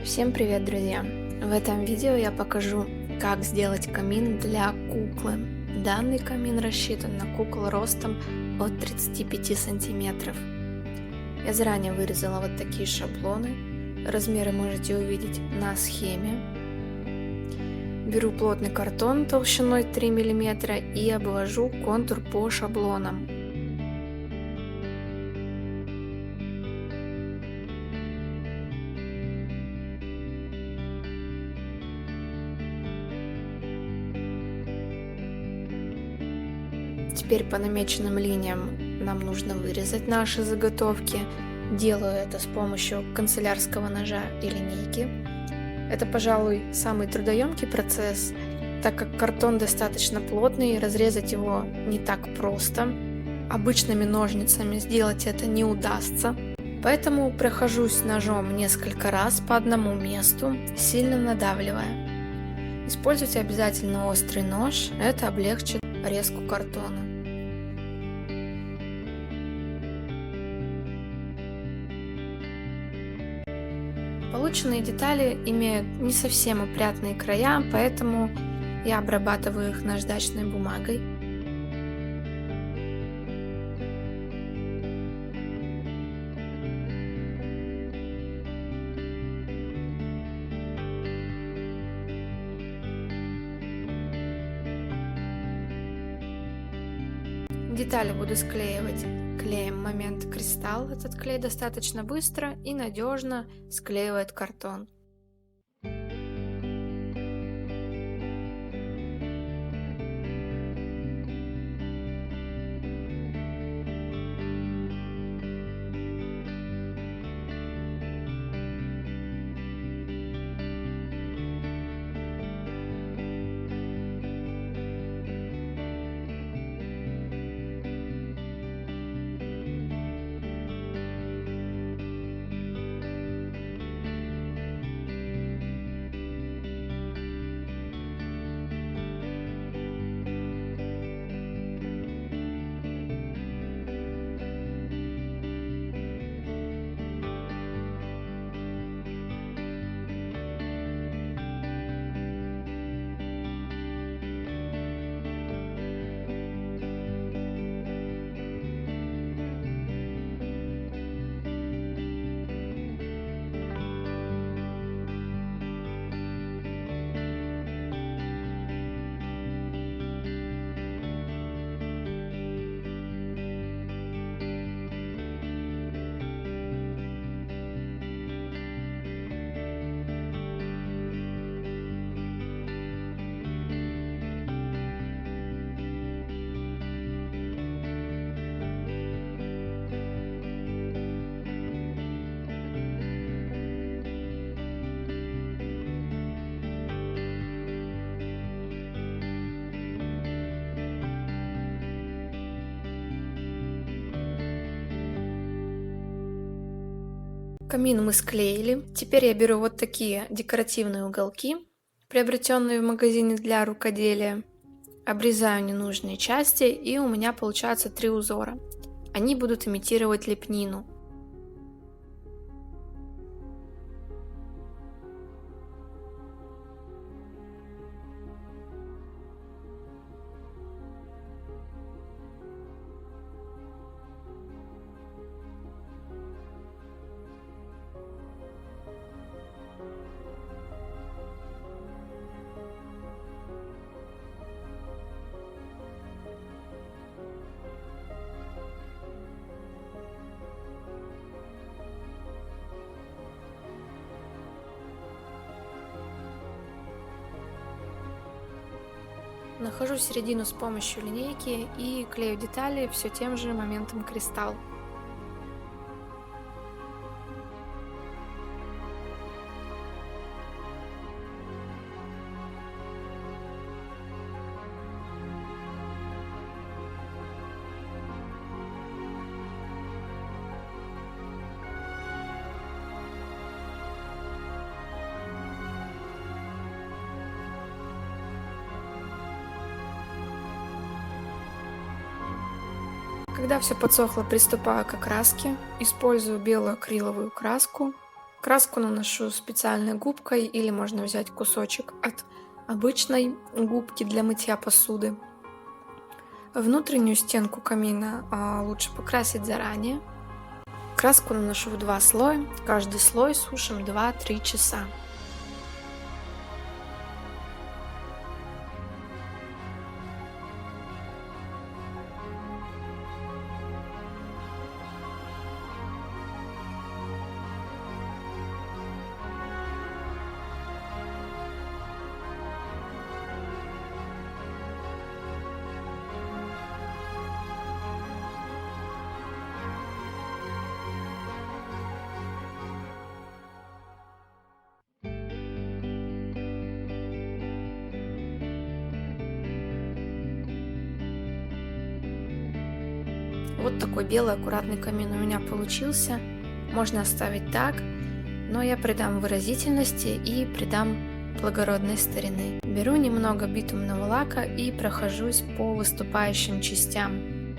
Всем привет, друзья! В этом видео я покажу, как сделать камин для куклы. Данный камин рассчитан на кукол ростом от 35 сантиметров. Я заранее вырезала вот такие шаблоны. Размеры можете увидеть на схеме. Беру плотный картон толщиной 3 мм и обвожу контур по шаблонам. Теперь по намеченным линиям нам нужно вырезать наши заготовки. Делаю это с помощью канцелярского ножа и линейки. Это, пожалуй, самый трудоемкий процесс, так как картон достаточно плотный, разрезать его не так просто. Обычными ножницами сделать это не удастся. Поэтому прохожусь ножом несколько раз по одному месту, сильно надавливая. Используйте обязательно острый нож, это облегчит резку картона. Полученные детали имеют не совсем опрятные края, поэтому я обрабатываю их наждачной бумагой. Детали буду склеивать клеем Момент Кристалл. Этот клей достаточно быстро и надежно склеивает картон. Камин мы склеили. Теперь я беру вот такие декоративные уголки, приобретенные в магазине для рукоделия. Обрезаю ненужные части, и у меня получается 3 узора. Они будут имитировать лепнину. Нахожу середину с помощью линейки и клею детали все тем же Моментом Кристалл. Когда все подсохло, приступаю к окраске. Использую белую акриловую краску Краску наношу специальной губкой или можно взять кусочек от обычной губки для мытья посуды. Внутреннюю стенку камина лучше покрасить заранее. Краску наношу в 2 слоя, каждый слой сушим 2-3 часа. Вот такой белый аккуратный камин у меня получился. Можно оставить так, но я придам выразительности и придам благородной старины. Беру немного битумного лака и прохожусь по выступающим частям.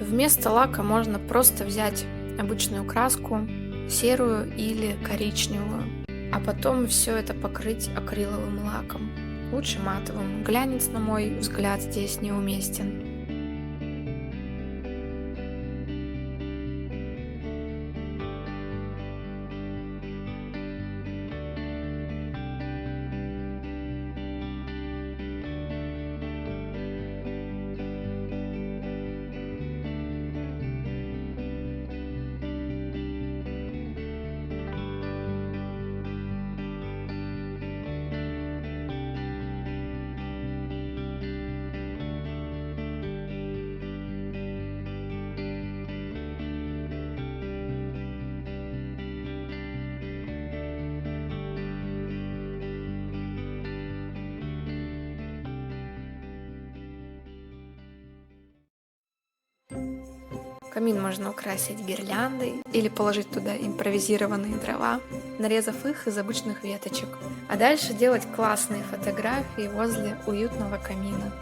Вместо лака можно просто взять обычную краску, серую или коричневую, а потом все это покрыть акриловым лаком. Лучше матовым. Глянец, на мой взгляд, здесь неуместен. Камин можно украсить гирляндой или положить туда импровизированные дрова, нарезав их из обычных веточек. А дальше делать классные фотографии возле уютного камина.